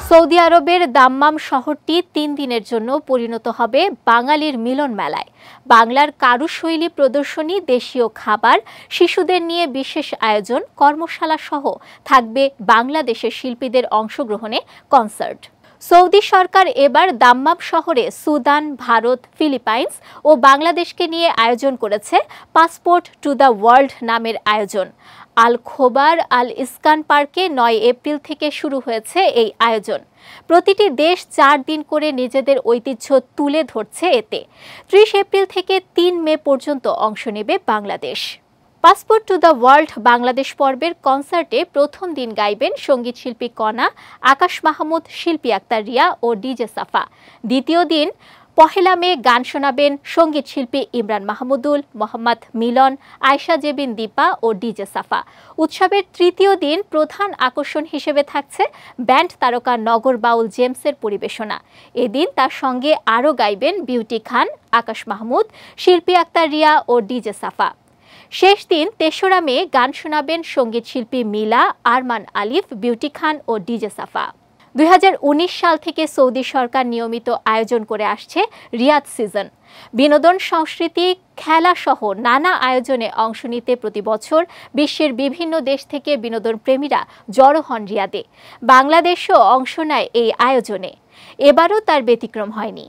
Saudi আরবের দাম্মাম শহরটি ৩ দিনের জন্য পরিণত হবে বাঙালির মিলন মেলায়। বাংলার কারুশৈলী প্রদর্শনী, দেশীয় খাবার, শিশুদের নিয়ে বিশেষ আয়োজন, কর্মশালা সহ থাকবে বাংলাদেশের শিল্পীদের অংশগ্রহণে কনসার্ট। সৌদি সরকার এবার দাম্মাম শহরে সুদান, ভারত, ফিলিপাইন্স ও বাংলাদেশকে নিয়ে আয়োজন করেছে পাসপোর্ট টু দ্য ওয়ার্ল্ড নামের আয়োজন। আল খোবার আল ইসকান পার্কে ৯ এপ্রিল থেকে শুরু হয়েছে এই আয়োজন। প্রতিটি দেশ ৪ দিন করে নিজেদের ঐতিহ্য তুলে ধরছে এতে। ৩০ এপ্রিল থেকে ৩ মে পর্যন্ত অংশ নেবে Bangladesh. Passport to the world Bangladesh পর্বের কনসার্টে প্রথম দিন গাইবেন সঙ্গীতশিল্পী কণা, আকাশ মাহমুদ, শিল্পী আক্তার রিয়া ও ডিজে সাফা। দ্বিতীয় দিন ১লা মে গান শোনাবেন সঙ্গীতশিল্পী ইমরান মাহমুদুল, মোহাম্মদ মিলন, আয়শা জেবিন দীপা ও ডিজে সাফা। উৎসবের তৃতীয় দিন প্রধান আকর্ষণ হিসেবে থাকছে ব্যান্ড তারকা নগর বাউল জেমসের পরিবেশনা। এদিন তার সঙ্গে আরও গাইবেন বিউটি খান, আকাশ মাহমুদ, শিল্পী আক্তার রিয়া ও ডিজে সাফা। শেষ দিন ৩রা মে গান শোনাবেন সঙ্গীতশিল্পী মিলা, আরমান আলিফ, বিউটি খান ও ডিজে সাফা। ২০১৯ সাল থেকে সৌদি সরকার নিয়মিত আয়োজন করে আসছে রিয়াদ সিজন। বিনোদন, সংস্কৃতি, খেলা সহ নানা আয়োজনে অংশ নিতে প্রতি বছর বিশ্বের বিভিন্ন দেশ থেকে বিনোদন প্রেমীরা জড়ো হন রিয়াদে। বাংলাদেশও অংশ নেয় এই আয়োজনে। এবারও তার ব্যতিক্রম হয়নি।